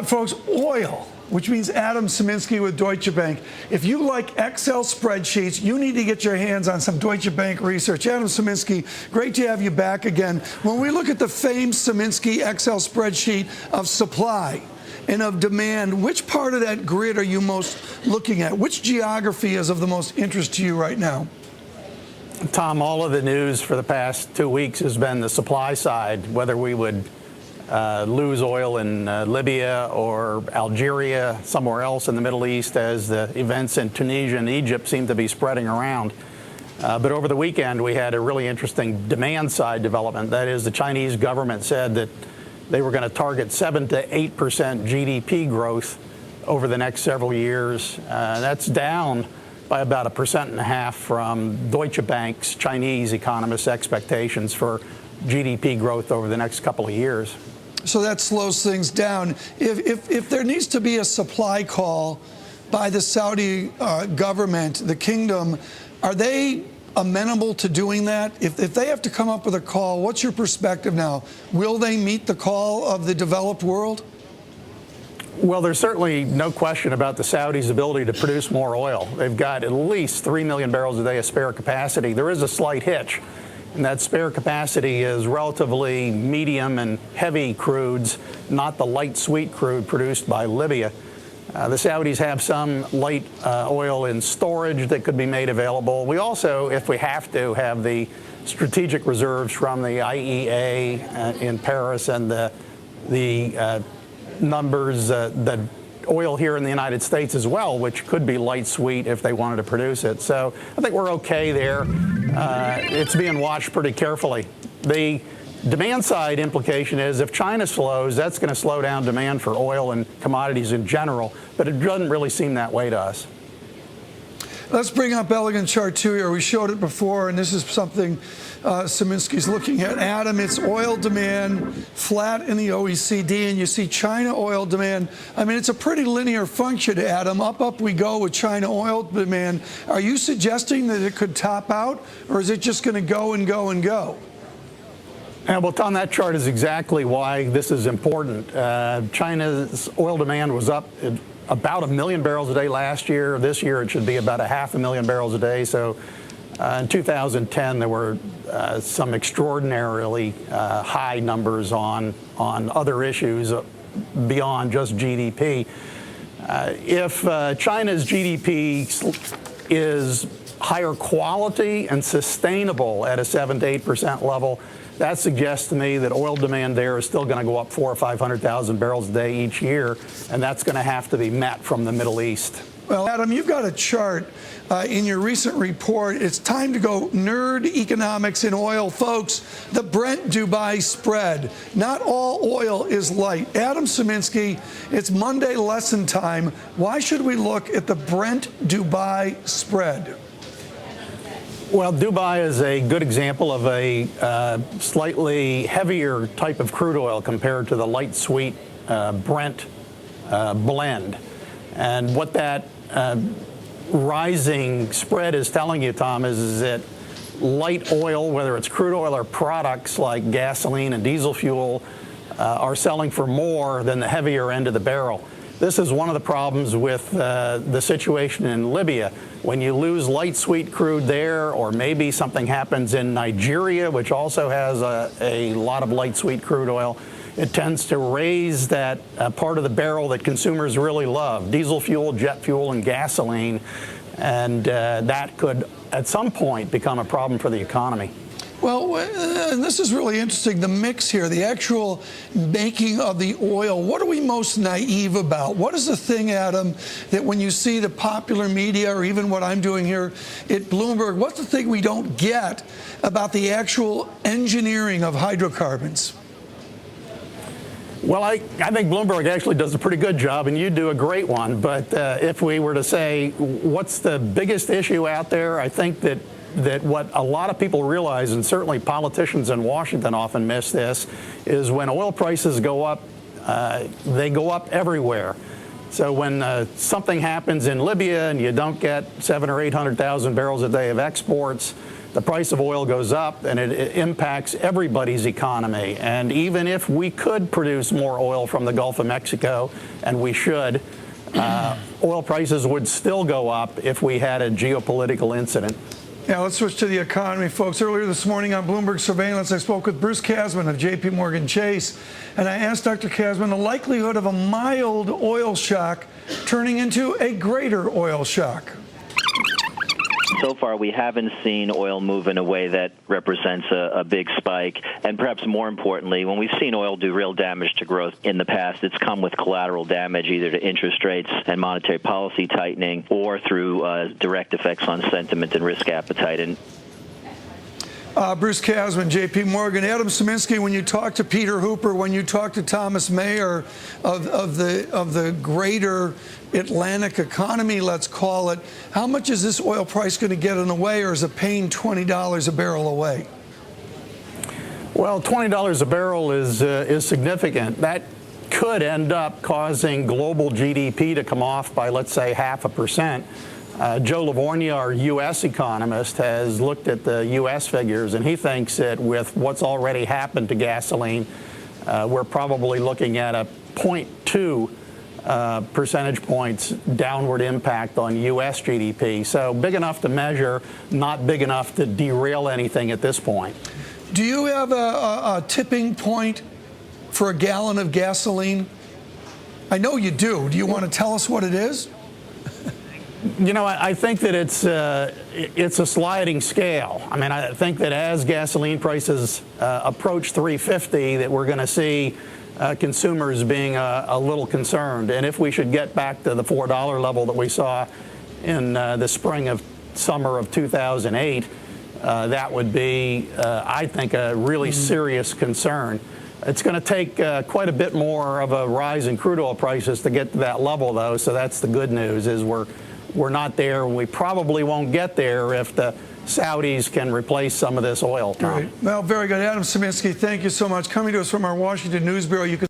Folks, oil, which means Adam Sieminski with Deutsche Bank. If you like Excel spreadsheets, you need to get your hands on some Deutsche Bank research. Adam Sieminski, great to have you back again. When we look at the famed Sieminski Excel spreadsheet of supply and of demand, which part of that grid are you most looking at? Which geography is of the most interest to you right now? Tom, all of the news for the past 2 weeks has been the supply side, whether we would lose oil in Libya or Algeria, somewhere else in the Middle East, as the events in Tunisia and Egypt seem to be spreading around. But over the weekend, we had a really interesting demand side development. That is, the Chinese government said that they were going to target 7 to 8% GDP growth over the next several years. That's down by about 1.5% from Deutsche Bank's Chinese economists' expectations for GDP growth over the next couple of years. So that slows things down. If there needs to be a supply call by the Saudi government, the kingdom, are they amenable to doing that? If they have to come up with a call, what's your perspective now? Will they meet the call of the developed world? Well, there's certainly no question about the Saudis' ability to produce more oil. They've got at least 3 million barrels a day of spare capacity. There is a slight hitch, and that spare capacity is relatively medium and heavy crudes, not the light sweet crude produced by Libya. The Saudis have some light oil in storage that could be made available. We also, if we have to, have the strategic reserves from the IEA in Paris and the numbers, the oil here in the United States as well, which could be light sweet if they wanted to produce it. So I think we're okay there. It's being watched pretty carefully. The demand side implication is if China slows, that's going to slow down demand for oil and commodities in general, but it doesn't really seem that way to us. Let's bring up elegant chart 2 here. We showed it before, and this is something Sieminski's looking at. Adam, it's oil demand flat in the OECD, and you see China oil demand. I mean, it's a pretty linear function, Adam. Up we go with China oil demand. Are you suggesting that it could top out, or is it just going to go and go and go? Well, Tom, that chart is exactly why this is important. China's oil demand was up about 1 million barrels a day last year. This year it should be about 500,000 barrels a day. So in 2010 there were some extraordinarily high numbers on other issues beyond just GDP. If China's GDP is higher quality and sustainable at a 7 to 8% level, that suggests to me that oil demand there is still going to go up 400,000 or 500,000 barrels a day each year, and that's going to have to be met from the Middle East. Well, Adam, you've got a chart in your recent report. It's time to go nerd economics in oil, folks. The Brent Dubai spread. Not all oil is light. Adam Sieminski, it's Monday lesson time. Why should we look at the Brent Dubai spread? Well, Dubai is a good example of a slightly heavier type of crude oil compared to the light sweet Brent blend. And what that rising spread is telling you, Tom, is that light oil, whether it's crude oil or products like gasoline and diesel fuel, are selling for more than the heavier end of the barrel. This is one of the problems with the situation in Libya. When you lose light sweet crude there, or maybe something happens in Nigeria, which also has a lot of light sweet crude oil, it tends to raise that part of the barrel that consumers really love, diesel fuel, jet fuel, and gasoline. And that could, at some point, become a problem for the economy. Well, and this is really interesting, the mix here, the actual making of the oil. What are we most naive about? What is the thing, Adam, that when you see the popular media or even what I'm doing here at Bloomberg, what's the thing we don't get about the actual engineering of hydrocarbons? Well, I think Bloomberg actually does a pretty good job, and you do a great one. But if we were to say, what's the biggest issue out there, I think that what a lot of people realize, and certainly politicians in Washington often miss this, is when oil prices go up, they go up everywhere. So when something happens in Libya and you don't get 700,000 or 800,000 barrels a day of exports, the price of oil goes up, and it impacts everybody's economy. And even if we could produce more oil from the Gulf of Mexico, and we should, oil prices would still go up if we had a geopolitical incident. Yeah, let's switch to the economy, folks. Earlier this morning on Bloomberg Surveillance, I spoke with Bruce Kasman of J.P. Morgan Chase, and I asked Dr. Kasman the likelihood of a mild oil shock turning into a greater oil shock. So far, we haven't seen oil move in a way that represents a big spike. And perhaps more importantly, when we've seen oil do real damage to growth in the past, it's come with collateral damage, either to interest rates and monetary policy tightening or through direct effects on sentiment and risk appetite. And Bruce Kasman, J.P. Morgan. Adam Sieminski, when you talk to Peter Hooper, when you talk to Thomas Mayer of the greater Atlantic economy, let's call it, how much is this oil price going to get in the way, or is it paying $20 a barrel away? Well, $20 a barrel is significant. That could end up causing global GDP to come off by, let's say, 0.5%. Joe Livornia, our U.S. economist, has looked at the U.S. figures, and he thinks that with what's already happened to gasoline, we're probably looking at a 0.2 percentage points downward impact on U.S. GDP. So big enough to measure, not big enough to derail anything at this point. Do you have a tipping point for a gallon of gasoline? I know you do. Do you want to tell us what it is? You know, I think that it's a sliding scale. I mean, I think that as gasoline prices approach $3.50, that we're going to see consumers being a little concerned. And if we should get back to the $4 level that we saw in the summer of 2008, that would be, I think, a really serious concern. It's going to take quite a bit more of a rise in crude oil prices to get to that level, though. So that's the good news, is we're not there. We probably won't get there if the Saudis can replace some of this oil, Tom. Right. Well, very good. Adam Sieminski, thank you so much. Coming to us from our Washington News Bureau, you can